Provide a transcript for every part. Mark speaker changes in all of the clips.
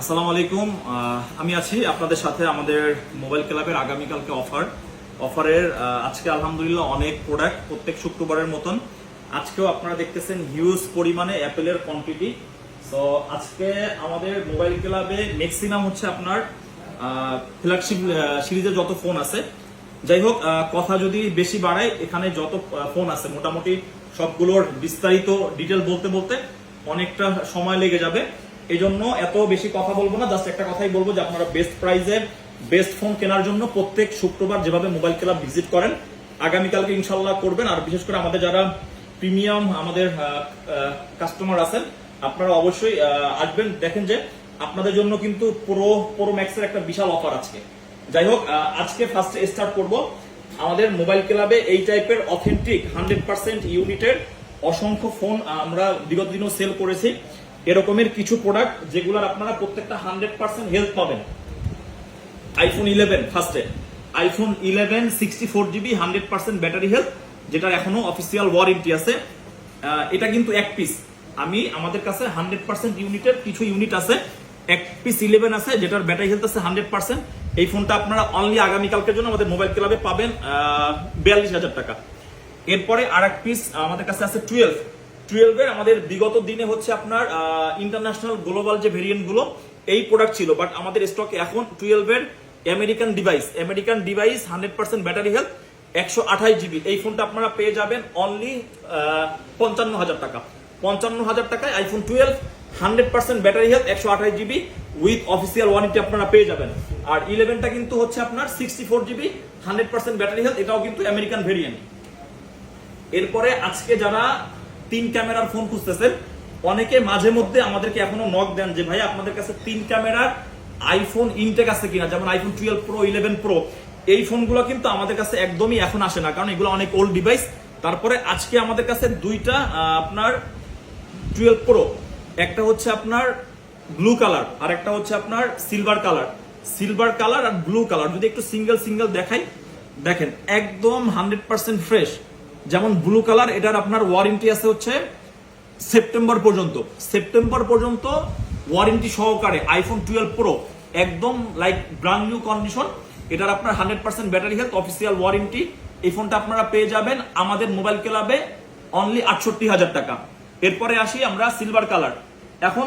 Speaker 1: আসসালামু আলাইকুম। আমি আছি আপনাদের সাথে আমাদের মোবাইল ক্লাবের আগামীকালকে অফারের আজকে আলহামদুলিল্লাহ অনেক প্রোডাক্ট প্রত্যেক শুক্রবারের মতন আজকেও আপনারা দেখতেছেন হিউজ পরিমাণে অ্যাপেলের কোয়ান্টিটি। সো আজকে আমাদের মোবাইল ক্লাবে ম্যাক্সিমাম হচ্ছে আপনার ফ্ল্যাগশিপ সিরিজের যত ফোন আছে। যাই হোক, কথা যদি বেশি বাড়ায়, এখানে যত ফোন আছে মোটামুটি সবগুলোর বিস্তারিত ডিটেল বলতে বলতে অনেকটা সময় লেগে যাবে। এই জন্য এত বেশি কথা বলবো না, জাস্ট একটা কথাই বলবো যে আপনারা বেস্ট প্রাইজে বেস্ট ফোন কেনার জন্য প্রত্যেক শুক্রবার যেভাবে মোবাইল ক্লাব ভিজিট করেন আগামীকালকে ইনশাল্লাহ করবেন। আর বিশেষ করে আমাদের যারা প্রিমিয়াম আমাদের কাস্টমার আছেন আপনারা অবশ্যই আসবেন। দেখেন যে আপনাদের জন্য কিন্তু প্রো ম্যাক্সের একটা বিশাল অফার আজকে। যাই হোক, আজকে ফার্স্টে স্টার্ট করব আমাদের মোবাইল ক্লাবে এই টাইপের অথেন্টিক 100% ইউনিটের অসংখ্য ফোন আমরা বিগত দিনও সেল করেছি। এরকমের কিছু প্রোডাক্ট যেগুলোর আপনারা প্রত্যেকটা 100% হেলথ পাবেন। আইফোন 11 ফার্স্টে আইফোন 11 64GB 100% ব্যাটারি হেলথ, যেটার এখনো অফিসিয়াল ওয়ারেন্টি আছে। এটা কিন্তু এক পিস, আমাদের কাছে 100% ইউনিটের কিছু ইউনিট আছে, এক পিস 11 আছে যেটার ব্যাটারি হেলথ আছে 100%। এই ফোনটা আপনারা অনলি আগামীকালকের জন্য আমাদের মোবাইল ক্লাবে পাবেন 42,000 টাকা। এরপরে আর এক পিস আমাদের কাছে আছে 12 এর আমাদের বিগত দিনে হচ্ছে আপনার ইন্টারন্যাশনাল গ্লোবাল যে ভেরিয়েন্ট গুলো এই প্রোডাক্ট ছিল, বাট আমাদের স্টকে এখন 12 এর American device 100% battery health 128GB। এই ফোনটা আপনারা পেয়ে যাবেন অনলি 55,000 টাকা। 55,000 টাকায় iPhone 12 100% battery health 128GB with official warranty আপনারা পেয়ে যাবেন। আর 11টা কিন্তু হচ্ছে আপনার 64GB 100% ব্যাটারি হেলথ, এটাও কিন্তু আমেরিকান ভেরিয়েন্ট। এরপরে আজকে যারা 3 ক্যামেরার ফোন খুঁজতেছেন, অনেকে মাঝে মধ্যে আমাদেরকে এখনো নক দেন যে ভাই আপনাদের কাছে 3 ক্যামেরার আইফোন ইনটেক আছে কিনা, যেমন আইফোন 12 প্রো 11 প্রো। এই ফোনগুলো কিন্তু আমাদের কাছে একদমই এখন আসে না, কারণ এগুলো অনেক ওল্ড ডিভাইস। তারপরে আজকে আমাদের কাছে দুইটা আপনার 12 প্রো, একটা হচ্ছে আপনার ব্লু কালার আর একটা হচ্ছে আপনার সিলভার কালার আর ব্লু কালার। যদি একটু সিঙ্গেল দেখাই, দেখেন একদম 100% ফ্রেশ। যেমন ব্লু কালার, এটার আপনার ওয়ারেন্টি আছে হচ্ছে সেপ্টেম্বর পর্যন্ত ওয়ারেন্টি সহকারে। আইফোন 12 প্রো একদম লাইক ব্র্যান্ড নিউ কন্ডিশন, এটার আপনার 100% ব্যাটারি হেলথ অফিসিয়াল ওয়ারেন্টি। এই ফোনটা আপনারা পেয়ে যাবেন আমাদের মোবাইল ক্লাবে অনলি 68,000 টাকা। এরপরে আসি আমরা সিলভার কালার। এখন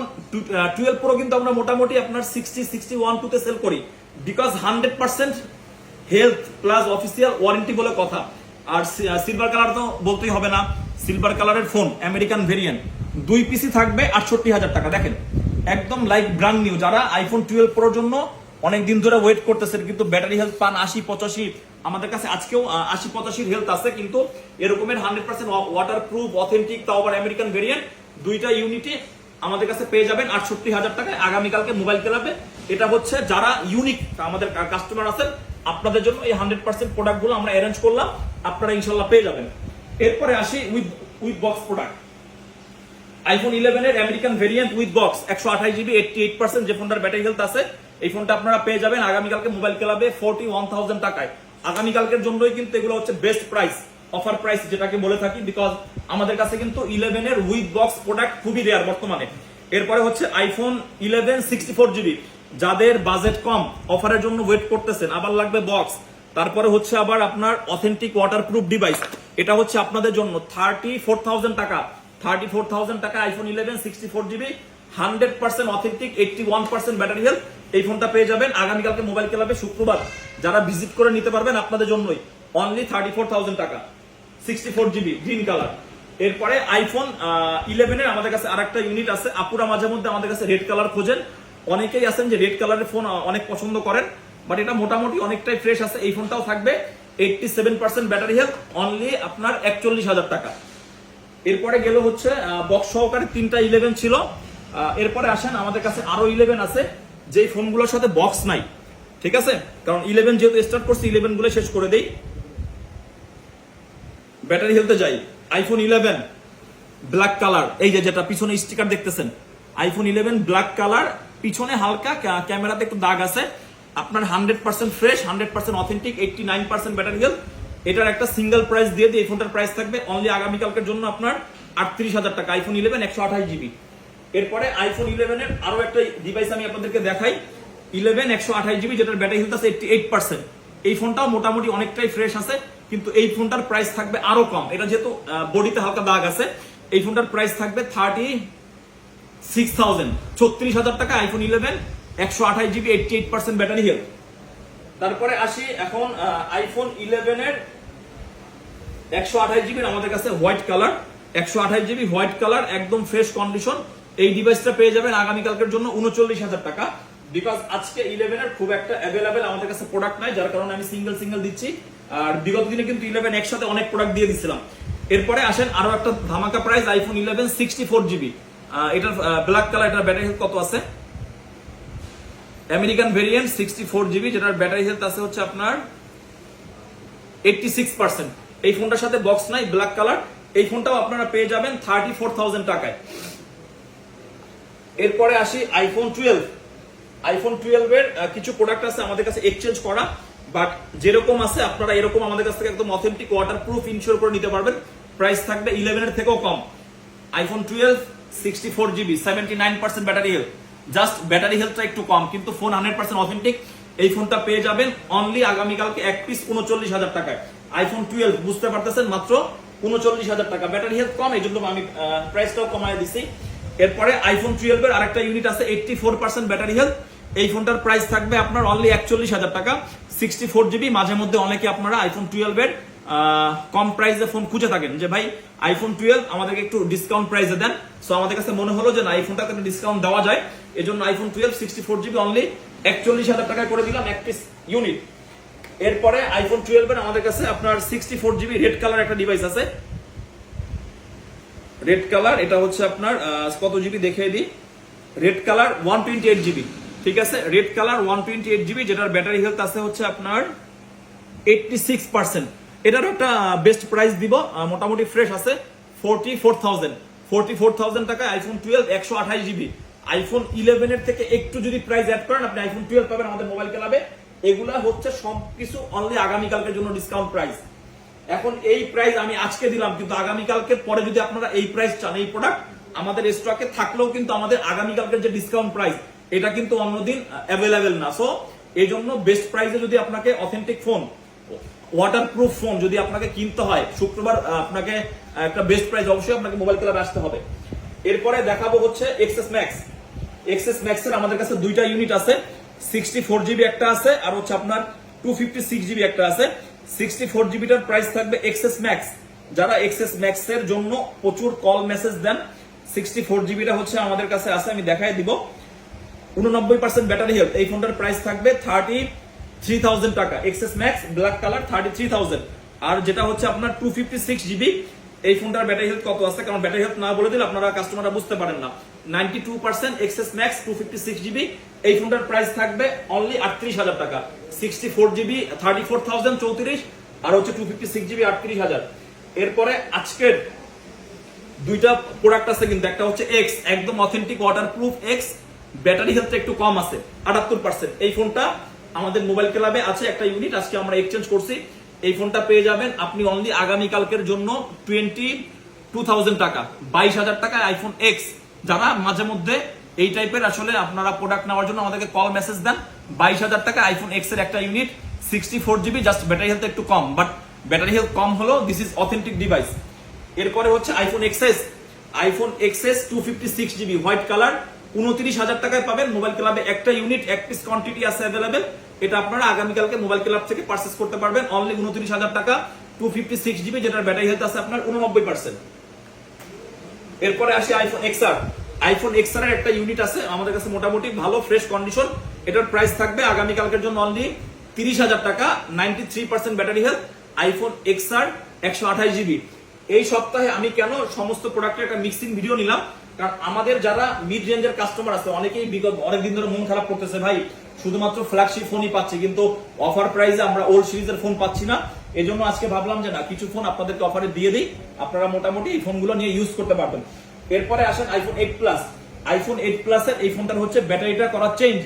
Speaker 1: 12 প্রো কিন্তু আমরা মোটামুটি আপনার 60-61 তে সেল করি, because 100% health plus official warranty বলে কথা। আর সিলভার কালার তো বলতেই হবে না, সিলভার কালারের ফোন আমেরিকান ভেরিয়েন্ট 2 পিসি থাকবে 68,000 টাকা। দেখেন একদম লাইক ব্র্যান্ড নিউ। যারা আইফোন 12 প্রোর জন্য অনেকদিন ধরে ওয়েট করতেছেন কিন্তু ব্যাটারি হেলথ পান 80-85, আমাদের কাছে আজকেও 80-85 হেলথ আছে, কিন্তু এরকমের 100% ওয়াটার প্রুফ অথেন্টিক তাও আবার আমেরিকান ভেরিয়েন্ট দুইটা ইউনিটে আমাদের কাছে পেয়ে যাবেন 68,000 টাকায় আগামীকালকে মোবাইল ক্লাবে। এটা হচ্ছে যারা ইউনিক আমাদের কাস্টমার আছেন আপনাদের জন্য এই 100% প্রোডাক্টগুলো আমরা অ্যারেঞ্জ করলাম, আপনারা ইনশাল্লাহ পেয়ে যাবেন। এরপরে আসি উইথ বক্স প্রোডাক্ট। আইফোন 11 এর American variant with box 128GB 88% যে ফোনটার ব্যাটারি হেলথ আছে, এই ফোনটা আপনারা পেয়ে যাবেন আগামীকালকে মোবাইল ক্লাবে 41,000 টাকায়। আগামীকালকের জন্যই কিন্তু এগুলো হচ্ছে বেস্ট প্রাইস, অফার প্রাইস যেটাকে বলে থাকি, বিকজ আমাদের কাছে কিন্তু 11 এর উইথ বক্স প্রোডাক্ট খুবই রেয়ার বর্তমানে। এরপরে হচ্ছে আইফোন 11 64GB, যাদের বাজেট কম অফারের জন্য ওয়েট করতেছেন, আবার লাগবে বক্স, তারপরে হচ্ছে আবার আপনার অথেন্টিক ওয়াটারপ্রুফ ডিভাইস, এটা হচ্ছে আপনাদের জন্য 34,000 টাকা। 34,000 টাকা iPhone 11 64GB 100% authentic 81% battery health. এই ফোনটা পেয়ে যাবেন আগামীকালকে মোবাইল ক্লাবে শুক্রবার, যারা ভিজিট করে নিতে পারবেন আপনাদের জন্যই অনলি 34,000 টাকা 64GB গ্রিন কালার। এরপরে আইফোন 11 এর আমাদের কাছে আরেকটা ইউনিট আছে। আপুরা মাঝে মধ্যে আমাদের কাছে রেড কালার খোঁজেন, অনেকেই আছেন যে রেড কালারের ফোন অনেক পছন্দ করেন, বাট এটা মোটামুটি অনেকটাই ফ্রেশ আছে। এই ফোনটাও থাকবে 87% ব্যাটারি হেলথ অনলি আপনার 41,000 টাকা। এরপরে গেল হচ্ছে বক্স সহকারে 3টা 11 ছিল। এরপরে আসেন আমাদের কাছে আরো 11 আছে যেই ফোনগুলোর সাথে বক্স নাই, ঠিক আছে, কারণ 11 যেহেতু স্টার্ট করছি 11 গুলো শেষ করে দেই। ব্যাটারি হেলথে যাই। আইফোন 11 ব্ল্যাক কালার, এই যে যেটা পিছনে স্টিকার দেখতেছেন, আইফোন 11 ব্ল্যাক কালার, পিছনে হালকা ক্যামেরাতে একটু দাগ আছে, আপনার 100% ফ্রেশ 100% অথেন্টিক 89% ব্যাটারি হেলথ। এটার একটা সিঙ্গেল প্রাইস দিয়ে এই ফোনটার প্রাইস থাকবে অনলি আগামীকালকের জন্য আপনার 38,000 টাকা। আইফোন 11 128GB এরপরে আইফোন 11 এর আরো একটা ডিভাইস আমি আপনাদেরকে দেখাই, 11 128GB, যেটার ব্যাটারি হেলথ আছে 88%। এই ফোনটাও মোটামুটি অনেকটাই ফ্রেশ আছে, কিন্তু এই ফোনটার প্রাইস থাকবে আরো কম। এটা যেহেতু বডিতে হালকা দাগ আছে, এই ফোনটার প্রাইস থাকবে 36,000, 36,000 টাকা। IPhone 11 128GB 88% battery health. তারপরে আসি এখন আইফোন 11 এর 128GB আমাদের কাছে white colour, 128GB white colour, একদম ফ্রেশ কন্ডিশন। এই ডিভাইসটা পেয়ে যাবেন আগামীকালকের জন্য 39,000 টাকা। বিকজ আজকে 11 এর খুব একটা অ্যাভেলেবেল আমাদের কাছে প্রোডাক্ট নাই, যার কারণে আমি সিঙ্গেল দিচ্ছি। আর বিগত দিনে কিন্তু 11 একসাথে অনেক প্রোডাক্ট দিয়ে দিচ্ছিলাম। এরপরে আসেন আরো একটা ধামাকা প্রাইস, আইফোন 11 64GB, এটার ব্ল্যাক কালার। এটার ব্যাটারি হেলথ কত আছে? আমেরিকান ভেরিয়েন্ট 64GB, যেটার ব্যাটারি হেলথ আছে হচ্ছে আপনার 86%। এই ফোনটার সাথে বক্স নাই, ব্ল্যাক কালার। এই ফোনটাও আপনারা পেয়ে যাবেন 34,000 টাকায়। এরপরে আসি আইফোন 12। আইফোন 12 এর কিছু প্রোডাক্ট আছে আমাদের কাছে এক্সচেঞ্জ করা, বাট যেরকম আছে আপনারা এরকম আমাদের কাছ থেকে একদম অথেন্টিক ওয়াটার প্রুফ ইনশিওর করে নিতে পারবেন। প্রাইস থাকবে 11 এর থেকেও কম। IPhone 12 64GB 79% battery health. Just battery হেলথটা একটু কম, কিন্তু ফোন 100% অথেন্টিক। এই ফোনটা পেয়ে যাবেন অনলি আগামীকালকে এক পিস 39,000 টাকায়। আইফোন 12 বুঝতে পারতেছেন, মাত্র 39,000 টাকা। ব্যাটারি হেলথ কম, এই জন্য আমি প্রাইসটাও কমায় দিছি। এরপরে আইফোন 12 এর আরেকটা ইউনিট আছে 84% ব্যাটারি হেলথ। এই ফোনটার প্রাইস থাকবে আপনার অনলি 41,000 টাকা, 64GB। মাঝে মধ্যে অনেকে আপনারা আইফোন 12 এর কম প্রাইসে ফোন খুঁজে থাকেন যে ভাই আইফোন 12 আমাদেরকে একটু ডিসকাউন্ট প্রাইসে দেন। সো আমাদের কাছে মনে হলো যে না, আইফোনটাকে একটা ডিসকাউন্ট দেওয়া যায়, এজন্য আইফোন 12 64GB অনলি 41,000 টাকায় করে দিলাম এক পিস ইউনিট। এরপরে আইফোন 12 এর আমাদের কাছে আপনার 64GB রেড কালার একটা ডিভাইস আছে। রেড কালার, এটা হচ্ছে আপনার কত জিবি দেখিয়ে দিই। রেড কালার 128GB, ঠিক আছে। রেড কালার 128GB, যেটার ব্যাটারি হেলথ আছে হচ্ছে আপনার 86%। এটারও একটা বেস্ট প্রাইস দিব, মোটামুটি ফ্রেশ আছে 44,000 টাকায় আইফোন 12 128GB। আইফোন 11 এর থেকে একটু যদি প্রাইস অ্যাড করেন আপনি আইফোন 12 পাবেন আমাদের মোবাইল ক্লাবে। এগুলা হচ্ছে সবকিছু অনলি আগামীকালকের জন্য ডিসকাউন্ট প্রাইস। এখন এই প্রাইস আমি আজকে দিলাম, কিন্তু আগামীকালকে পরে যদি আপনারা এই প্রাইস চান, এই প্রোডাক্ট আমাদের স্টকে থাকলেও কিন্তু আমাদের আগামীকালকের যে ডিসকাউন্ট প্রাইস, এটা কিন্তু অন্যদিন অ্যাভেলেবেল না। সো এই জন্য বেস্ট প্রাইসে যদি আপনাকে অথেন্টিক ফোন, ওয়াটারপ্রুফ ফোন যদি আপনাকে কিনতে হয়, শুক্রবার আপনাকে একটা বেস্ট প্রাইস অবশ্যই আপনাকে মোবাইল ক্লাবে আসতে হবে। এরপরে দেখাবো হচ্ছে এক্সএস ম্যাক্স। এক্সএস ম্যাক্স এর আমাদের কাছে দুইটা ইউনিট আছে, 64GB একটা আছে, আর হচ্ছে আপনার 256GB একটা আছে। 64GB টার প্রাইস থাকবে এক্সএস ম্যাক্স। যারা এক্সএস ম্যাক্স এর জন্য প্রচুর কল মেসেজ দেন, 64GB টা হচ্ছে আমাদের কাছে আছে, আমি দেখাই দিব। 89% ব্যাটারি হেলথ। এই ফোনটার প্রাইস থাকবে 33,000 টাকা। XS max black colour 33,000। আর যেটা হচ্ছে আপনার 256GB, এই ফোনটার ব্যাটারি হেলথ কত আছে, কারণ ব্যাটারি হেলথ না বলে দিলে আপনারা কাস্টমাররা বুঝতে পারেন না। 92% এক্সএস ম্যাক্স 256GB। এই ফোনটার প্রাইস থাকবে অনলি 38,000 টাকা। 64GB 34,034, আর হচ্ছে 256GB 38,000। এরপরে আজকের দুইটা প্রোডাক্ট আছে, কিন্তু একটা হচ্ছে এক্স, একদম authentic waterproof x, battery health একটু কম আছে 78%। এই ফোনটা আমাদের মোবাইল ক্লাবে আছে একটা ইউনিট, আজকে আমরা এক্সচেঞ্জ করছি। এই ফোনটা পেয়ে যাবেন আপনি অনলি আগামীকালকের জন্য 22,000 টাকা, 22,000 টাকায় আইফোন এক্স। যারা মাঝে মধ্যে এই টাইপের আসলে আপনারা প্রোডাক্ট নেওয়ার জন্য আমাদেরকে কল মেসেজ দেন, 22,000 টাকা আইফোন এক্স এর একটা unit, 64GB, just battery health একটু কম, বাট ব্যাটারি হেলথ কম হলো দিস ইজ অথেন্টিক ডিভাইস। এরপরে হচ্ছে iPhone XS. IPhone XS 256GB white colour, 29,000 টাকায় পাবেন মোবাইল ক্লাবে একটা ইউনিট, এক পিস কোয়ান্টিটি আছে অ্যাভেলেবেল। এটা আপনারা আগামীকালকে মোবাইল ক্লাব থেকে পারচেজ করতে পারবেন অনলি 29,000 টাকা, 256GB, যেটার ব্যাটারি হেলথ আছে আপনার 89%। এরপরে আসি আইফোন এক্সআর। আইফোন এক্সআর এর একটা ইউনিট আছে আমাদের কাছে, মোটামুটি ভালো ফ্রেশ কন্ডিশন। এটার প্রাইস থাকবে আগামীকালকের জন্য অনলি 30,000 টাকা, 93% battery health, iPhone XR 128GB। এই সপ্তাহে আমি কেন সমস্ত প্রোডাক্টের একটা মিক্সিং ভিডিও নিলাম, কারণ আমাদের যারা মিড রেঞ্জের কাস্টমার আছে অনেকেই বিগত অনেকদিন ধরে মন খারাপ করতেছে, ভাই শুধুমাত্র ফ্ল্যাগশিপ ফোনই পাচ্ছি, কিন্তু অফার প্রাইসে আমরা ওল্ড সিরিজের ফোন পাচ্ছি না। এই জন্য আজকে ভাবলাম যে না, কিছু ফোন আপনাদেরকে অফারে দিয়ে দিই, আপনারা মোটামুটি এই ফোনগুলো নিয়ে ইউজ করতে পারবেন। এরপরে আসেন আইফোন 8 প্লাস। আইফোন 8 প্লাস এর এই ফোনটার হচ্ছে ব্যাটারিটা করা change,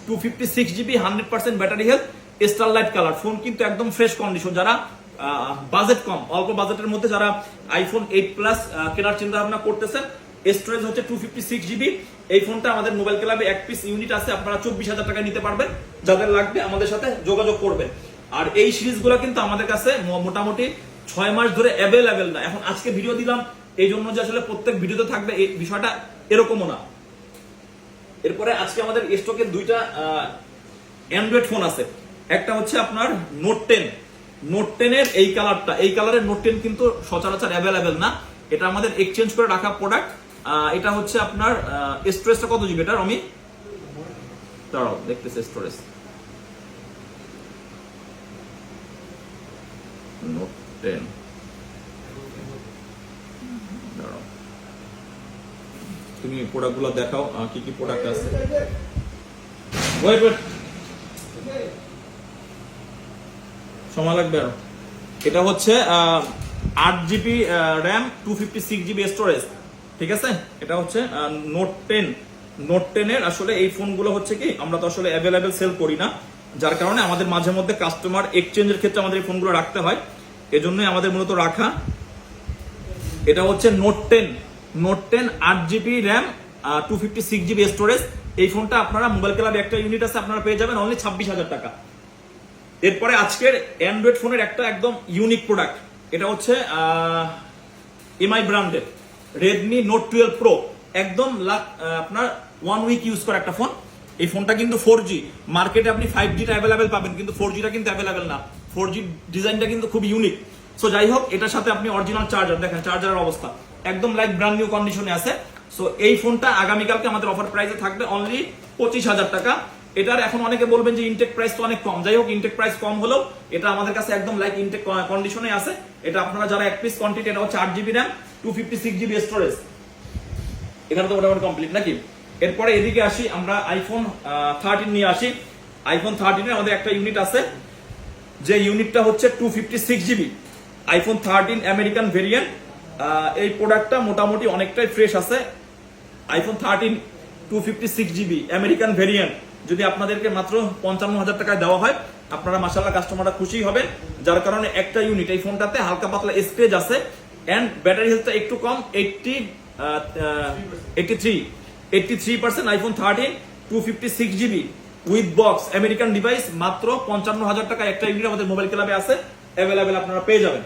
Speaker 1: 256GB 100% battery health, starlight colour. Phone কিন্তু একদম ফ্রেশ কন্ডিশন। যারা বাজেট কম, অল্প বাজেটের মধ্যে যারা আইফোন 8 প্লাস কেনার চিন্তা ভাবনা করতেছেন, স্টোরেজ হচ্ছে 256 GB। এই ফোনটা আমাদের মোবাইল ক্লাবে এক পিস ইউনিট আছে, আপনারা 24,000 টাকা নিতে পারবেন। যাদের লাগবে আমাদের সাথে যোগাযোগ করবেন। আর এই সিরিজগুলো কিন্তু আমাদের কাছে মোটামুটি 6 মাস ধরে অ্যাভেলেবেল না। এখন আজকে ভিডিও দিলাম এই জন্য যে আসলে প্রত্যেক ভিডিওতে থাকবে এই বিষয়টা এরকমও না। এরপরে আজকে আমাদের স্টকে দুইটা অ্যান্ড্রয়েড ফোন আছে। একটা হচ্ছে আপনার নোট 10। নোট 10 এর এই কালারটা, এই কালারের নোট 10 কিন্তু সচরাচর অ্যাভেলেবেল না। এটা আমাদের এক্সচেঞ্জ করে রাখা প্রোডাক্ট। এটা হচ্ছে আপনার স্টোরেজটা কত জিবি এটা আমি দাঁড়াও দেখতেছি। স্টোরেজ নোট 10 দাঁড়াও, তুমি প্রোডাক্টগুলো দেখাও কি কি প্রোডাক্ট আছে। ওয়েট সময় লাগবে আরো। এটা হচ্ছে 8 GB র্যাম, 256 GB স্টোরেজ, ঠিক আছে। এটা হচ্ছে নোট 10। নোট 10 এর আসলে এই ফোনগুলো হচ্ছে কি আমরা তো আসলে অ্যাভেলেবেল সেল করি না, যার কারণে আমাদের মাঝে মধ্যে কাস্টমার এক্সচেঞ্জের ক্ষেত্রে আমাদের এই ফোনগুলো রাখতে হয়, এজন্যই আমাদের মূলত রাখা। এটা হচ্ছে note 10। Note 10 8 GB RAM, 256 GB storage. এই ফোনটা আপনারা মোবাইল ক্লাবে একটা ইউনিট আছে, আপনারা পেয়ে যাবেন অনলি 26,000 টাকা। এরপরে আজকের অ্যান্ড্রয়েড ফোনের একটা একদম ইউনিক প্রোডাক্ট, এটা হচ্ছে এমআই ব্র্যান্ডের রেডমি নোট 12 প্রো। একদম আপনার 1 উইক ইউজ করা একটা ফোন। এই ফোনটা কিন্তু 4G, মার্কেটে আপনি 5G টা অ্যাভেলেবেল পাবেন, কিন্তু 4G টা কিন্তু অ্যাভেলেবেল না। 4G ডিজাইনটা কিন্তু খুব ইউনিক। সো যাই হোক, এটার সাথে আপনি অরিজিনাল চার্জার দেখেন, চার্জারের অবস্থা একদম লাইক ব্র্যান্ড নিউ কন্ডিশনে আছে। সো এই ফোনটা আগামীকালকে আমাদের অফার প্রাইসে থাকবে অনলি 25,000 টাকা। এটার এখন অনেকে বলবেন যে ইনটেক প্রাইস তো অনেক কম। যাই হোক, ইনটেক প্রাইস কম হলেও এটা আমাদের কাছে একদম লাইক ইনটেক কন্ডিশনে আছে। এটা আপনারা যারা এক পিস কোয়ান্টিটি, এটা হচ্ছে 8 GB র্যাম, 256 GB স্টোরেজ। এখানে তো মোটামুটি কমপ্লিট নাকি। এরপরে এদিকে আসি, আমরা আইফোন 13 নিয়ে আসি। আইফোন 13 এর আমাদের একটা ইউনিট আছে, যে ইউনিটটা হচ্ছে 256 GB আইফোন 13 আমেরিকান ভেরিয়েন্ট। এই প্রোডাক্টটা মোটামুটি অনেকটাই ফ্রেশ আছে। আইফোন 13 256 GB আমেরিকান ভেরিয়েন্ট যদি আপনাদেরকে মাত্র 55,000 টাকায় দেওয়া হয়, আপনারা মাশাআল্লাহ কাস্টমাররা খুশি হবেন। যার কারণে একটা ইউনিট, এই ফোনটাতে হালকা পাতলা স্ক্র্যাচ আছে এন্ড ব্যাটারি হেলথটা একটু কম, 83% iPhone 13 256 GB with box American device মাত্র 55,000 টাকা একটা ইউনিট আমাদের মোবাইল ক্লাবে আছে, অ্যাভেলেবেল আপনারা পেয়ে যাবেন।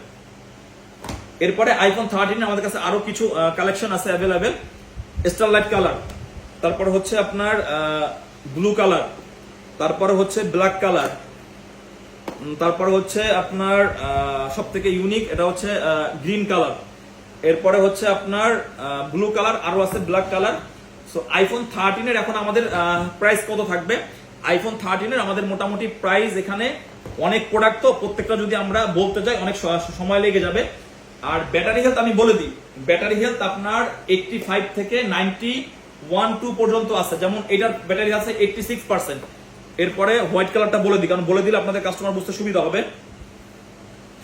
Speaker 1: এরপরে আইফোন 13 আমাদের কাছে আরো কিছু কালেকশন আছে অ্যাভেলেবেল। স্টারলাইট কালার, তারপর হচ্ছে আপনার ব্লু কালার, তারপরে হচ্ছে ব্ল্যাক কালার, তারপরে হচ্ছে আপনার সব থেকে ইউনিক এটা হচ্ছে গ্রিন কালার। এরপরে হচ্ছে আপনার ব্লু কালার, আরো আছে ব্ল্যাক কালার। সো আইফোন 13 এর এখন আমাদের প্রাইস কত থাকবে? আইফোন 13 এর আমাদের মোটামুটি প্রাইস, এখানে অনেক প্রোডাক্ট তো প্রত্যেকটা যদি আমরা বলতে যাই অনেক সময় লেগে যাবে। আর ব্যাটারি হেলথ আমি বলে দিই, ব্যাটারি হেলথ আপনার 85 থেকে 91 পর্যন্ত আছে। যেমন এটার ব্যাটারি আছে 86%। এরপরে হোয়াইট কালারটা বলে দিই, কারণ বলে দিলে আপনাদের কাস্টমার বুঝতে সুবিধা হবে।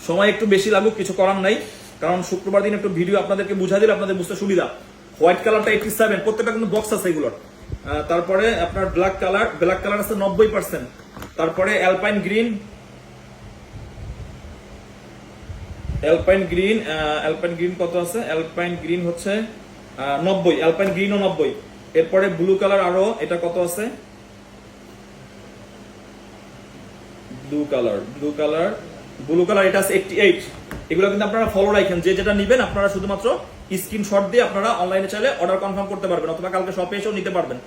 Speaker 1: সময় একটু বেশি লাগুক, কিছু করার নাই, কারণ শুক্রবার দিন একটু ভিডিও আপনাদেরকে বুঝা দিলে আপনাদের বুঝতে সুবিধা। হোয়াইট কালারটা 87, প্রত্যেকটা কিন্তু বক্স আছে এগুলোর। তারপরে আপনার ব্ল্যাক কালার আছে 90%। তারপরে অ্যালপাইন গ্রিন কত আছে? অ্যালপাইন গ্রিন হচ্ছে 90, অ্যালপাইন গ্রিনও 90। এরপরে ব্লু কালার আরো, এটা কত আছে? ব্লু কালার এটা আছে 88। এগুলো কিন্তু আপনারা ফলো রাখেন, যে যেটা নেবেন আপনারা শুধুমাত্র স্ক্রিনশট দিয়ে আপনারা অনলাইনে চাইলে অর্ডার কনফার্ম করতে পারবেন, অথবা কালকে শপে এসেও নিতে পারবেন।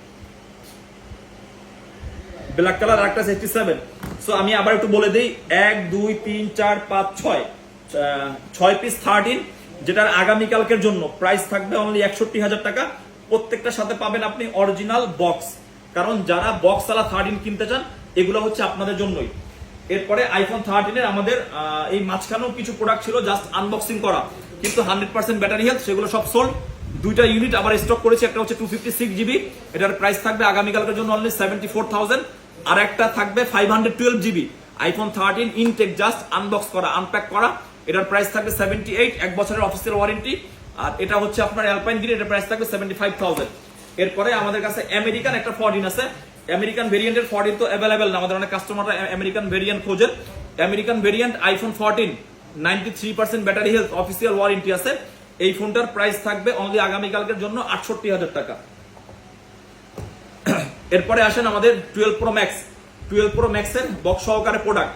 Speaker 1: ব্ল্যাক কালার আরেকটা 87। সো আমি আবার একটু বলে দিই, 1 2 3 4 5 6 পিস 13, যেটার আগামীকালকের জন্য প্রাইস থাকবে অনলি 61,000 টাকা। প্রত্যেকটার সাথে পাবেন আপনি অরিজিনাল বক্স, কারণ যারা বক্স আলা 13 কিনতে চান এগুলো হচ্ছে আপনাদের জন্যই। এরপরে আইফোন 13 এর আমাদের এই মাঝখানেও কিছু প্রোডাক্ট ছিল জাস্ট আনবক্সিং করা, কিন্তু 100% ব্যাটারি হেলথ, সেগুলো সব সোল্ড। দুইটা ইউনিট আবার স্টক করেছি, একটা হচ্ছে 256 GB, এটার প্রাইস থাকবে আগামীকালকের জন্য অনলি 74,000। আর একটা থাকবে 512 GB iPhone 13 intact, just unbox করা, আনপ্যাক করা, এটার প্রাইস থাকবে 78, 1 বছরের অফিসিয়াল ওয়ারেন্টি। আর এটা হচ্ছে আপনার অ্যালপাইন গ্রিন, এটার প্রাইস থাকবে 75,000। এরপরে আমাদের কাছে আমেরিকান একটা 14 আছে। আমেরিকান ভেরিয়েন্টের 14 তো অ্যাভেলেবেল না, আমাদের অনেক কাস্টমাররা আমেরিকান ভেরিয়েন্ট খোঁজেন। American variant iPhone 14 93% battery health, official warranty আছে। এই ফোনটার প্রাইস থাকবে অনলি আগামীকালকের জন্য ৬৮,০০০ টাকা। এরপরে আসেন আমাদের 12 প্রো ম্যাক্স। 12 প্রো ম্যাক্সের বক্স সহকারে প্রোডাক্ট,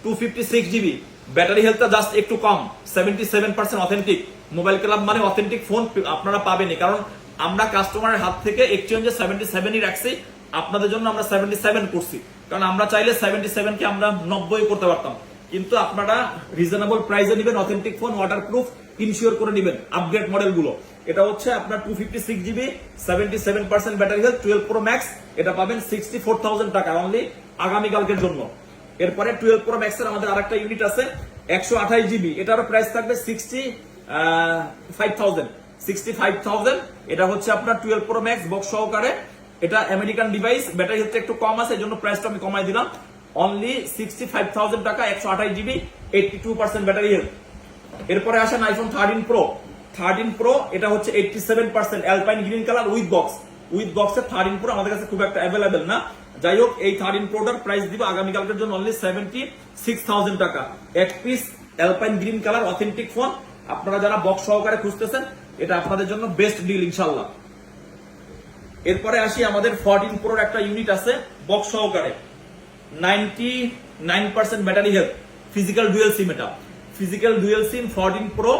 Speaker 1: 256 জিবি, ব্যাটারি হেলথটা জাস্ট একটু কম, 77% অথেন্টিক। মোবাইল ক্লাব মানে অথেন্টিক ফোন আপনারা পাবেনই, কারণ আমরা কাস্টমারের হাত থেকে এক্সচেঞ্জে 77ই রাখছি, আপনাদের জন্য আমরা 77 করছি, কারণ আমরা চাইলে 77 কে আমরা 90 করতে পারতাম, কিন্তু আপনারা রিজনেবল প্রাইসে নেবেন, অথেন্টিক ফোন, ওয়াটারপ্রুফ, ইনশিওর করে নেবেন আপগ্রেড মডেল গুলো। এটা হচ্ছে আপনার 256 GB, 77% battery health, 12 Pro max. এটা পাবেন 64,000 টাকা অনলি আগামীকালকের জন্য। এরপরে 12 প্রো ম্যাক্স এর আমাদের আরেকটা ইউনিট আছে 128 জিবি, এটারও প্রাইস থাকবে 65,000। এটা হচ্ছে আপনার 12 প্রো ম্যাক্স বক্স সহকারে। এটা আমেরিকান ডিভাইস, ব্যাটারি হেলথ একটু কম আছে, এজন্য প্রাইসটা আমি কমাই দিলাম, অনলি 65,000 টাকা, 128 জিবি, 82% ব্যাটারি হেলথ। এরপরে আসেন আইফোন 13 প্রো। 13 প্রো এটা হচ্ছে 87% alpine green colour with box. With বক্সের 13 প্রো আমাদের কাছে খুব একটা অ্যাভেলেবেল না, যাই হোক এই 13 প্রোটার প্রাইস দিব আগামীকালকের জন্য অনলি 76,000 টাকা। এক piece alpine green colour authentic phone, আপনারা যারা বক্স সহকারে খুঁজতেছেন এটা আপনাদের জন্য বেস্ট ডিল ইনশাআল্লাহ। এরপরে আসি আমাদের 14 প্রোর একটা ইউনিট আছে বক্স সহকারে, 99% ব্যাটারি হেলথ, ফিজিক্যাল ডুয়েল সিম। এটা ফিজিক্যাল ডুয়েল সিম 14 প্রো,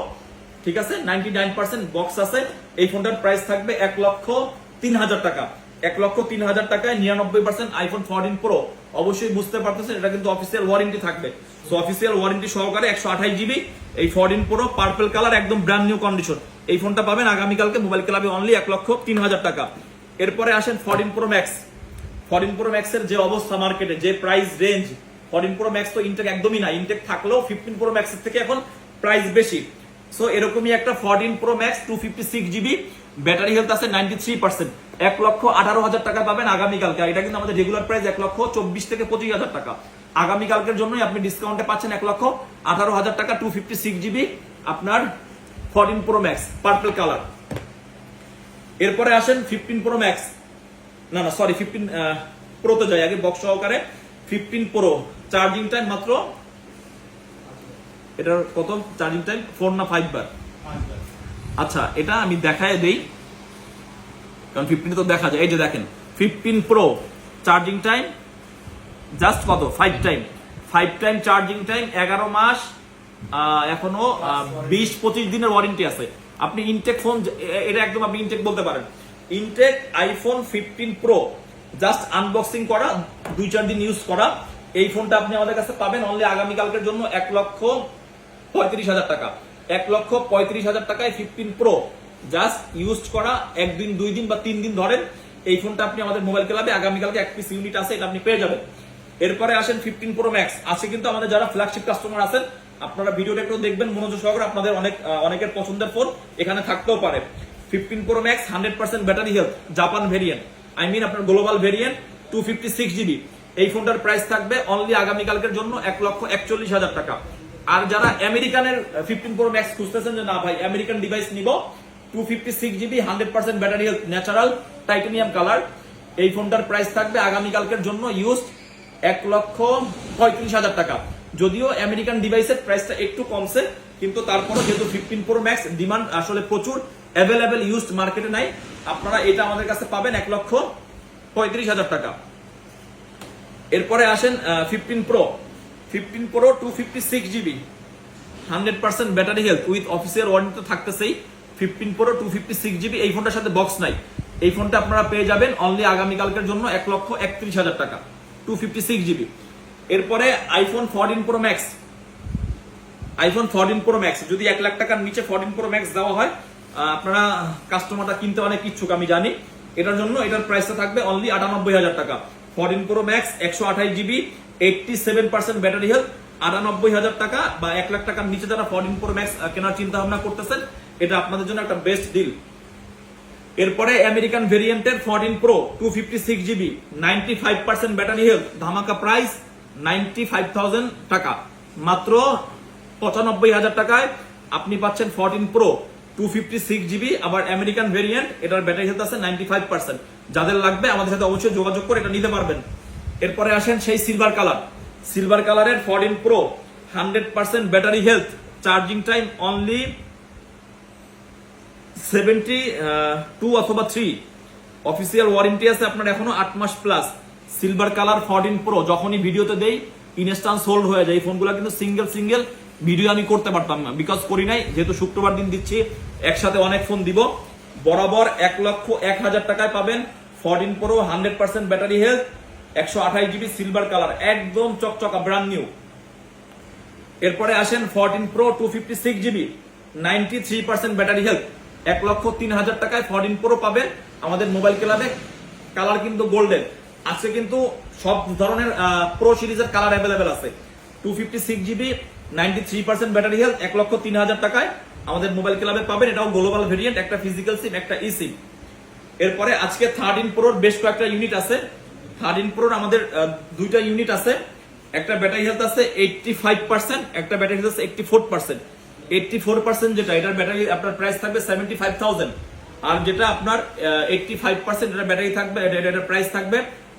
Speaker 1: ঠিক আছে, 99% বক্স আছে। এই ফোনটার প্রাইস থাকবে 1,03,000 টাকা। 1,03,000 টাকায় 99% আইফোন 14 প্রো। অবশ্যই বুঝতে পারতেছেন এটা কিন্তু অফিসিয়াল ওয়ারেন্টি থাকবে, সো অফিসিয়াল ওয়ারেন্টি সহকারে 128 জিবি, এই 14 প্রো পার্পল কালার, একদম ব্র্যান্ড নিউ কন্ডিশন। এই ফোনটা পাবেন আগামীকালকে মোবাইল ক্লাবে অনলি 1,03,000 টাকা। এরপরে আসেন 14 প্রো ম্যাক্স। 14 প্রো ম্যাক্স এর যে অবস্থা মার্কেটে, যে প্রাইস রেঞ্জ, 14 প্রো ম্যাক্স তো ইনটেক একদমই না, ইনটেক থাকলেও 15 প্রো ম্যাক্স এর থেকে এখন প্রাইস বেশি। সো এরকমই একটা 14 pro max 256 GB, battery health আছে 93%, 1,18,000 টাকা পাবেন আগামীকালকে। এটা কিন্তু আমাদের রেগুলার প্রাইস 1,24,000 থেকে 25,000 টাকা। আগামীকালকের জন্যই আপনি ডিসকাউন্টে পাচ্ছেন 1,18,000 টাকা, 256 জিবি আপনার 14 প্রো ম্যাক্স পার্পল কালার। এরপরে আসেন 15 প্রো ম্যাক্স, না সরি 15 প্রো তো যাই আগে, বক্স সহকারে 15 প্রো। চার্জিং টাইম মাত্র, এটার কত চার্জিং টাইম, 4 না 5 বার? আচ্ছা এটা আমি দেখায় দেই, কারণ 15 তো দেখা যায়। এই যে দেখেন 15 প্রো চার্জিং টাইম জাস্ট কত, 5 টাইম। 5 টাইম চার্জিং টাইম, 11 মাস, এখনো 20-25 দিনের ওয়ারেন্টি আছে। আপনি ইনটেক ফোন, এটা একদম আপনি ইনটেক বলতে পারেন। Intact iPhone 15 pro just unboxing করা, 2-4 দিন ইউজ করা, এই ফোনটা আপনি আমাদের কাছে পাবেন অনলি আগামীকালকের জন্য 1,35,000 টাকা। 1,35,000 টাকায় 15 প্রো জাস্ট ইউজ করা, 1 দিন 2 দিন বা 3 দিন ধরেন, এই ফোনটা আপনি আমাদের মোবাইল ক্লাবে আগামীকালকে এক পিস ইউনিট আছে, এটা আপনি পেয়ে যাবেন। এরপরে আসেন 15 প্রো ম্যাক্স আছে, কিন্তু আমাদের যারা ফ্ল্যাগশিপ কাস্টমার আছেন আপনারা ভিডিওটা একটু দেখবেন মনোযোগ সহকারে, আপনাদের অনেকের পছন্দের ফোন এখানে থাকতেও পারে। 15 pro max 100% battery health, Japan variant, I mean আপনার গ্লোবাল ভেরিয়েন্ট, 256 জিবি। এই ফোনটার প্রাইস থাকবে অনলি আগামীকালকের জন্য 1,41,000 টাকা। আর যারা আমেরিকানের 15 প্রো ম্যাক্স খুঁজতেছেন যে না ভাই আমেরিকান ডিভাইস নিব, 256 GB, 100% battery health, natural titanium colour, এই ফোনটার প্রাইস থাকবে আগামীকালকের জন্য ইউজড 1,35,000 টাকা। যদিও আমেরিকান ডিভাইসের প্রাইসটা একটু কমছে, কিন্তু তারপরও যেহেতু 15 প্রো ম্যাক্স ডিমান্ড আসলে প্রচুর, অ্যাভেলেবেল ইউজড মার্কেটে নাই, আপনারা এটা আমাদের কাছে পাবেন 1,35,000 টাকা। এরপরে আসেন 15 pro. 15 pro 256 GB, 100% battery health with official warranty তো থাকতেছেই। 15 প্রো 256 জিবি, এই ফোনটার সাথে বক্স নাই, এই ফোনটা আপনারা পেয়ে যাবেন অনলি আগামীকালকের জন্য 1,31,000 টাকা, 256 জিবি। এরপরে iPhone 14 pro max. IPhone 14 pro max যদি 1 লাখ টাকার নিচে 14 প্রো ম্যাক্স দেওয়া হয়, আপনারা কাস্টমারটা কিনতে অনেক ইচ্ছুক আমি জানি, এটার জন্য এটার প্রাইসটা থাকবে অনলি 98,000 টাকা। 14 pro max 128 GB, 87% battery health, 98,000 টাকা বা 1 লাখ টাকার নিচে যারা 14 প্রো ম্যাক্স কেনার চিন্তা ভাবনা করতেছেন, এটা আপনাদের জন্য একটা বেস্ট ডিল। এরপরে আমেরিকান ভেরিয়েন্টের 14 প্রো 256 জিবি, 95% ব্যাটারি হেলথ, ধামাকা প্রাইস 95,000 টাকা, মাত্র 95,000 টাকায় আপনি পাচ্ছেন 14 প্রো 256 জিবি, আবার আমেরিকান ভেরিয়েন্ট, এটার ব্যাটারি হেলথ আছে 95%। যাদের লাগবে আমাদের সাথে অবশ্যই যোগাযোগ করে এটা নিতে পারবেন। এরপরে আসেন সেই সিলভার কালার। সিলভার কালারের 14 pro 100% battery health, charging time only 72 অথবা 3 অফিসিয়াল ওয়ারেন্টি আছে আপনার এখনো 8 মাস প্লাস। সিলভার কালার 14 প্রো যখনই ভিডিওতে দেই ইনস্ট্যান্ট সোল্ড হয়ে যায়। এই ফোনগুলো কিন্তু সিঙ্গেল ভিডিও আমি করতে পারতাম না, বিকজ করি নাই, যেহেতু শুক্রবার দিন দিচ্ছি একসাথে অনেক ফোন দিব। বরাবর 1,01,000 টাকায় পাবেন 14 pro 100% battery health, 128 GB silver colour, একদম চকচকা ব্র্যান্ড নিউ। এরপরে আসেন 14 প্রো 256 জিবি 93% ব্যাটারি হেলথ, 1,03,000 টাকায় 14 প্রো পাবেন আমাদের মোবাইল ক্লাবে। কালার কিন্তু গোল্ডেন। আজকে কিন্তু সব ধরনের প্রো সিরিজের কালার অ্যাভেলেবেল আছে। 256 জিবি 93% ব্যাটারি হেলথ, 1,03,000 টাকায় আমাদের মোবাইল ক্লাবে পাবেন। এটাও গ্লোবাল ভেরিয়েন্ট, একটা ফিজিক্যাল সিম, একটা ই সিম। এরপরে আজকে 13 প্রোর বেশ কয়েকটা ইউনিট আছে। 13 প্রোর আমাদের দুইটা ইউনিট আছে। একটা ব্যাটারি হেলথ আছে 85%, একটা ব্যাটারি হেলথ আছে 84%। 84% যেটা, এটার ব্যাটারি আপনার প্রাইস থাকবে 75,000, আর যেটা আপনার 85% এটার ব্যাটারি থাকবে, এটার প্রাইস থাকবে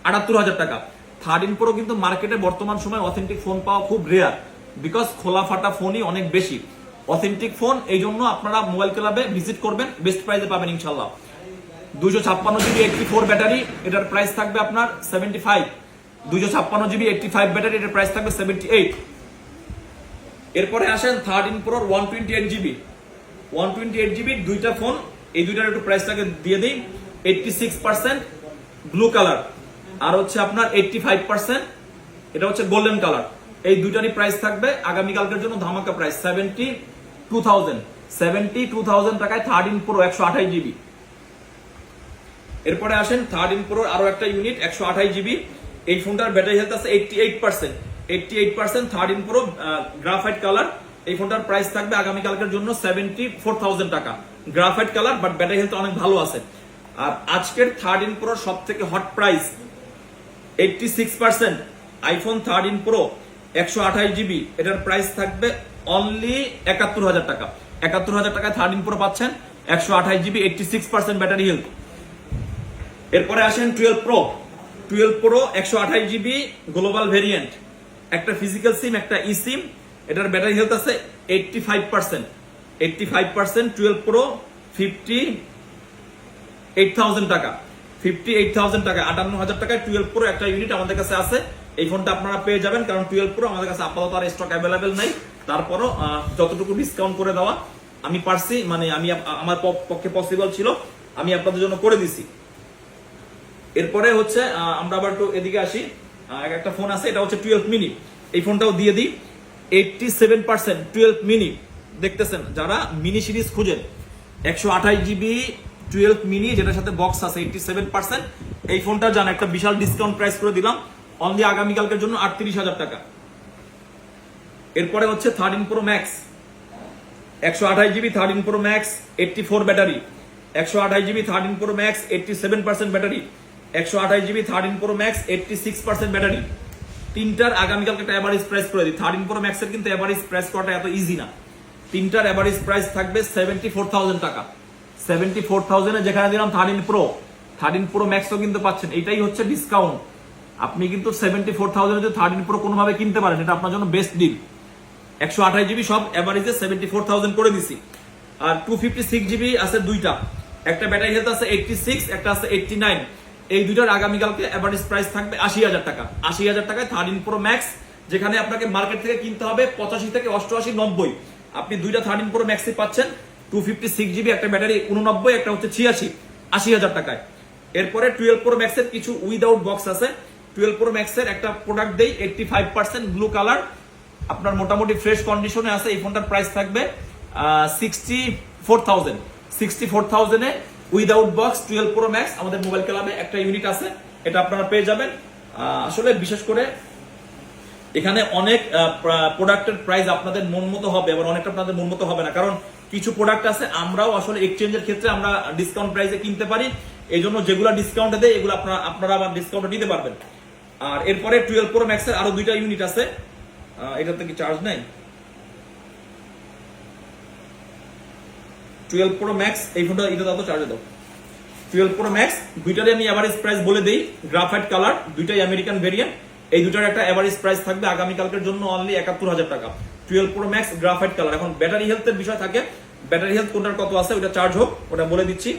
Speaker 1: 78,000 টাকা। 13 প্রো কিন্তু মার্কেটে বর্তমান সময় অথেন্টিক ফোন পাওয়া খুব রেয়ার, বিকজ খোলা ফাটা ফোনই অনেক বেশি। অথেন্টিক ফোন এই জন্য আপনারা মোবাইল ক্লাবে ভিজিট করবেন, বেস্ট প্রাইসে পাবেন ইনশাল্লাহ। 256 জিবি 84 ব্যাটারি, এটার প্রাইস থাকবে আপনার 75। 256 জিবি 85 ব্যাটারি, এটার প্রাইস থাকবে 78। এরপরে আসেন 13 প্রোর 128 জিবি 128 জিবি দুইটা ফোন, এই দুইটার একটু প্রাইসটাকে দিয়ে দিই। 86% ব্লু কালার, আর হচ্ছে আপনার 85% এটা হচ্ছে গোল্ডেন কালার। এই দুইটারই প্রাইস থাকবে আগামীকালকের জন্য ধামাকা প্রাইস 72,000 টাকায় 13 প্রো 128 জিবি। এরপরে আসেন 13 প্রোর আরো একটা ইউনিট 128 জিবি। এই ফোনটার ব্যাটারি হেলথ আছে 88%। 88% 13 প্রো গ্রাফাইট কালার। এই ফোনটার প্রাইস থাকবে আগামীকালকের জন্য 74,000 টাকা। Graphite colour, but battery health অনেক ভালো আছে। আর আজকের 13 প্রোর সব থেকে hot price 86% iPhone 13 pro 128 GB, এটার প্রাইস থাকবে অনলি 71,000 টাকা। 71,000 টাকায় 13 প্রো পাচ্ছেন 128 জিবি 86% ব্যাটারি হেলথ। এরপরে আসেন 12 প্রো 128 জিবি গ্লোবাল ভেরিয়েন্ট, একটা ফিজিক্যাল সিম, একটা ই সিম। এটার ব্যাটারি হেলথ আছে 85%। 85% 12 প্রো 58,000 টাকা। 58,000 টাকা, 58,000 টাকায় 12 প্রো একটা ইউনিট আমাদের কাছে আছে। এই ফোনটা আপনারা পেয়ে যাবেন, কারণ 12 প্রো আমাদের কাছে আপাতত আর স্টক অ্যাভেলেবেল নাই। তারপরও যতটুকু ডিসকাউন্ট করে দেওয়া আমি পারছি, মানে আমি আমার পক্ষে পসিবল ছিল, আমি আপনাদের জন্য করে দিছি। এরপরে হচ্ছে আমরা আবার একটু এদিকে আসি। একটা ফোন আছে, এটা হচ্ছে 12 মিনি। এই ফোনটাও দিয়ে দিই। 87% 12 মিনি দেখতেছেন, যারা মিনি সিরিজ খুঁজেন 128 জিবি 12 মিনি যেটার সাথে বক্স আছে 87%। এই ফোনটা জান একটা বিশাল ডিসকাউন্ট প্রাইস করে দিলাম অনলি আগামীকালকের জন্য 38,000 টাকা। এরপরে হচ্ছে 13 pro max 128 GB 13 pro max 84 battery, 128 GB 13 pro max 87% battery, 128 GB 13 pro max 86% battery. তিনটার আগামীকালকে একটা এভারেজ প্রাইস করে দিই। 13 প্রো ম্যাক্সের কিন্তু এভারেজ প্রাইস করাটা এত ইজি না। তিনটার এভারেজ প্রাইস থাকবে 74,000 টাকা। 74,000 এ যেখানে দিলাম 13 প্রো ম্যাক্সও কিন্তু পাচ্ছেন। এটাই হচ্ছে ডিসকাউন্ট। আপনি কিন্তু 74,000 এ 13 প্রো কোনোভাবে কিনতে পারেন, এটা আপনার জন্য বেস্ট ডিল। 128 জিবি সব এভারেজে 74,000 করে দিছি। আর 256 জিবি আছে দুইটা, একটা ব্যাটারি হেলথ আছে 86, একটা আছে 89। এই দুইটার আগামীকালকে এভারেজ প্রাইস থাকবে 80,000 টাকা। 80,000 টাকায় 13 প্রো ম্যাক্স, যেখানে আপনাকে মার্কেট থেকে কিনতে হবে 85 থেকে 88, 90, আপনি দুইটা 13 প্রো ম্যাক্সই পাচ্ছেন। 256 জিবি একটা ব্যাটারি 89, একটা হচ্ছে 86, 80,000 টাকায়। এরপরে 12 প্রো ম্যাক্সের কিছু উইদাউট বক্স আছে। 12 প্রো ম্যাক্সের একটা প্রোডাক্ট দেই 85% ব্লু কালার, আপনার মোটামুটি ফ্রেশ কন্ডিশনে আছে। এই ফোনটার প্রাইস থাকবে 64,000। 64,000 এ উইদাউট বক্স 12 প্রো ম্যাক্স আমাদের মোবাইল ক্লাবে একটা ইউনিট আছে, এটা আপনারা পেয়ে যাবেন। আসলে বিশেষ করে এখানে অনেক প্রোডাক্টের প্রাইস আপনাদের মন মতো হবে, আবার অনেকটা আপনাদের মন মতো হবে না, কারণ কিছু প্রোডাক্ট আছে আমরাও আসলে এক্সচেঞ্জের ক্ষেত্রে আমরা ডিসকাউন্ট প্রাইসে কিনতে পারি। এই জন্য যেগুলো ডিসকাউন্টে দেয় এগুলো আপনারা আবার ডিসকাউন্টে নিতে পারবেন। আর এরপরে 12 প্রো ম্যাক্সের আরো দুইটা ইউনিট আছে। এটাতে কি চার্জ নাই? 12 প্রো ম্যাক্স এই ফোনটা এটা দাও তো, চার্জে দাও। 12 প্রো ম্যাক্স দুইটারই আমি এভারেজ প্রাইস বলে দেই। গ্রাফাইট কালার, দুইটাই আমেরিকান ভেরিয়েন্ট। এই দুটার একটা এভারেজ প্রাইস থাকবে আগামীকালকের জন্য অনলি 71,000 টাকা। 12 প্রো ম্যাক্স গ্রাফাইট কালার। এখন ব্যাটারি হেলথের বিষয় থাকে, ব্যাটারি হেলথ কোনটার কত আছে ওটা চার্জ হোক, ওটা বলে দিচ্ছি।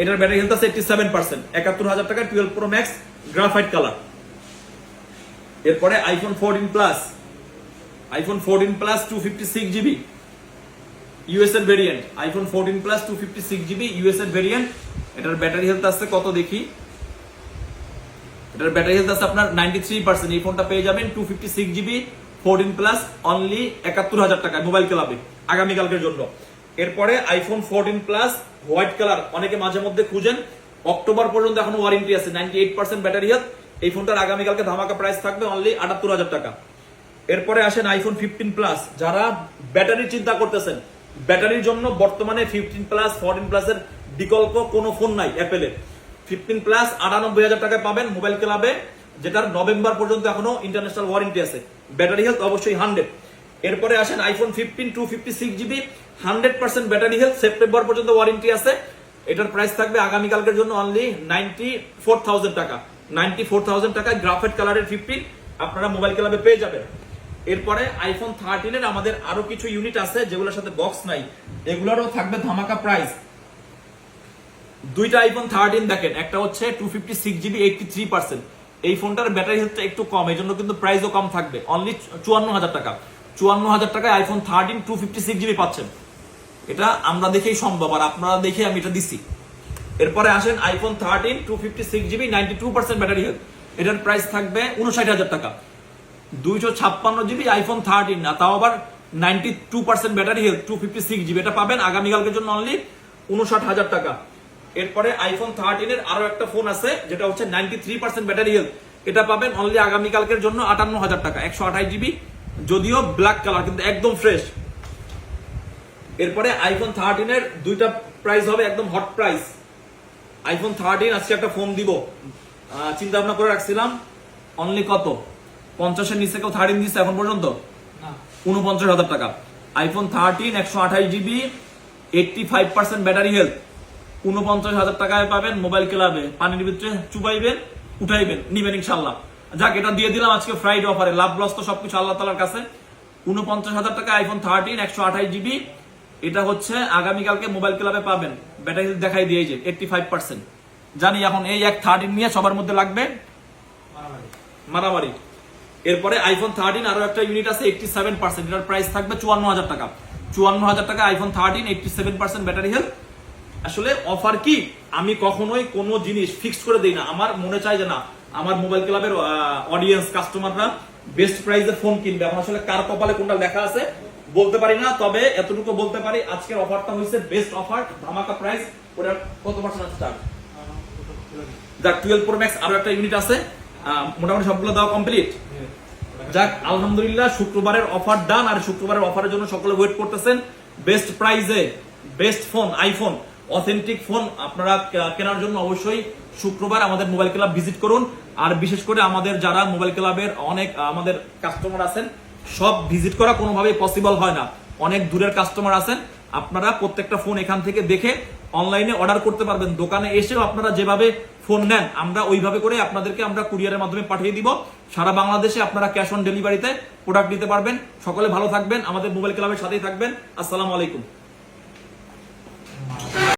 Speaker 1: এটার ব্যাটারি হেলথ আছে 87%, 71,000 টাকা 12 প্রো ম্যাক্স গ্রাফাইট কালার। এরপরে iPhone 14 Plus, iPhone 14 Plus 256 GB US এর variant, iPhone 14 Plus 256 GB US এর ভেরিয়েন্ট। এটার ব্যাটারি হেলথ আছে কত দেখি, এটার ব্যাটারি হেলথ আছে আপনার 93%। এই ফোনটা পেয়ে যাবেন 256 জিবি 14 প্লাস অনলি 71,000 টাকায় মোবাইল ক্লাবে আগামীকালকের জন্য। এরপরে আইফোন 14 প্লাস হোয়াইট কালার, অনেকে মাঝে মধ্যে খুঁজেন, অক্টোবর পর্যন্ত এখনো ওয়ারেন্টি আছে, 98% ব্যাটারি হেলথ। এই ফোনটার আগামীকালকে ধামাকা প্রাইস থাকবে অনলি 78,000 টাকা। এরপরে আসেন আইফোন 15 প্লাস, যারা ব্যাটারির চিন্তা করতেছেন, ব্যাটারির জন্য বর্তমানে 15 প্লাস 14 প্লাসের বিকল্প কোনো ফোন নাই অ্যাপেলের। 15 প্লাস 98,000 টাকায় পাবেন মোবাইল ক্লাবে, যেটার নভেম্বর পর্যন্ত এখনো ইন্টারন্যাশনাল ওয়ারেন্টি আছে, ব্যাটারি হেলথ অবশ্যই 100। এরপরে আসেন iPhone 15 256 GB 100% battery health, September পর্যন্ত ওয়ারেন্টি আছে। এটার প্রাইস থাকবে আগামীকালকের জন্য অনলি 94,000 টাকা। 94,000 টাকায় গ্রাফাইট কালারের 15 আপনারা মোবাইল ক্লাবে পেয়ে যাবেন। এরপরে আইফোন 13 এর আমাদের আরো কিছু ইউনিট আছে যেগুলোর সাথে বক্স নাই, এগুলোরও থাকবে ধামাকা প্রাইস। দুইটা আইফোন 13 দেখেন, একটা হচ্ছে 256 জিবি 83%। এই ফোনটার ব্যাটারি হেলথটা একটু কম, এই জন্য কিন্তু প্রাইসও কম থাকবে, অনলি 54,000 টাকা। 54,000 টাকায় আইফোন 13 256 জিবি পাচ্ছেন। এটা আমরা দেখেই সম্ভব, আর আপনারা দেখে আমি এটা দিছি। এরপরে আসেন আইফোন 13 256 জিবি 92% ব্যাটারি হেলথ, এটার প্রাইস থাকবে 59,000 টাকা। 256 জিবি আইফোন 13 না, তাও আবার 92% ব্যাটারি হেলথ 256 জিবি, এটা পাবেন আগামীকালকের জন্য অনলি 59,000 টাকা। এরপরে আইফোন 13 এর আরো একটা ফোন আছে যেটা হচ্ছে 93% ব্যাটারি হেলথ, এটা পাবেন অনলি আগামীকালকের জন্য 58,000 টাকা, 128 জিবি, যদিও ব্ল্যাক কালার কিন্তু একদম ফ্রেশ। এরপরে আইফোন 13 এর দুইটা প্রাইস হবে একদম হট প্রাইস। আইফোন 13 আজকে একটা ফোন দিব, চিন্তা ভাবনা করে রাখছিলাম, অনলি কত 50 এর নিচে কেউ 13 দিচ্ছে এখন পর্যন্ত? 49,000 টাকা। আইফোন 13 128 জিবি 85% ব্যাটারি হেলথ 49,000 টাকায় পাবেন মোবাইল ক্লাবে, পানির ভিতরে চুবাইবেন উঠাইবেন নিবেন ইনশাল্লাহ। যাক, এটা দিয়ে দিলাম আজকে ফ্রাইডে অফারে, লাভ লস তো সবকিছু আল্লাহ তাআলার কাছে। 49,000 টাকা আইফোন 13 128 জিবি, এটা হচ্ছে আগামীকালকে মোবাইল ক্লাবে পাবেন। ব্যাটারি দেখাই দিয়ে যে 85%। জানি এখন এই এক 13 নিয়ে সবার মধ্যে লাগবে মারামারি। এরপরে আইফোন 13 আরো একটা ইউনিট আছে 87%, এটার প্রাইস থাকবে 54,000 টাকা। 54,000 টাকা আইফোন 13 87% ব্যাটারি হেলথ। আসলে অফার কি, আমি কখনোই কোনো জিনিস ফিক্স করে দেই না, আমার মনে চাই যে না আমার মোবাইল ক্লাবের অডিয়েন্স কাস্টমাররা বেস্ট প্রাইসের ফোন কিনবে। এখন আসলে কার কপালে কোনটা লেখা আছে বলতে পারি না, তবে এতটুকু বলতে পারি আজকের অফারটা হচ্ছে বেস্ট অফার, ধামাকা প্রাইস। ওটার কত পার্সেন্ট চার্জ? যাক, 12 প্রো ম্যাক্স আরো একটা ইউনিট আছে, মোটামুটি সবগুলো দেওয়া কমপ্লিট। যাক, আলহামদুলিল্লাহ শুক্রবারের অফার ডান, আর শুক্রবারের অফারের জন্য সকলে ওয়েট করতেছেন। বেস্ট প্রাইসে best phone, iPhone authentic phone আপনারা কেনার জন্য অবশ্যই শুক্রবার আমাদের মোবাইল ক্লাব ভিজিট করুন। আর বিশেষ করে আমাদের যারা মোবাইল ক্লাবের অনেক আমাদের কাস্টমার আছেন, সব ভিজিট করা কোনোভাবেই পসিবল হয় না, অনেক দূরের কাস্টমার আছেন, আপনারা প্রত্যেকটা ফোন এখান থেকে দেখে অনলাইনে অর্ডার করতে পারবেন। দোকানে এসেও আপনারা যেভাবে ফোন নেন আমরা ওইভাবে করে আপনাদেরকে আমরা কুরিয়ারের মাধ্যমে পাঠিয়ে দিব। সারা বাংলাদেশে আপনারা ক্যাশ অন ডেলিভারিতে প্রোডাক্ট নিতে পারবেন। সকলে ভালো থাকবেন, আমাদের মোবাইল ক্লাবের সাথেই থাকবেন। আসসালামু আলাইকুম।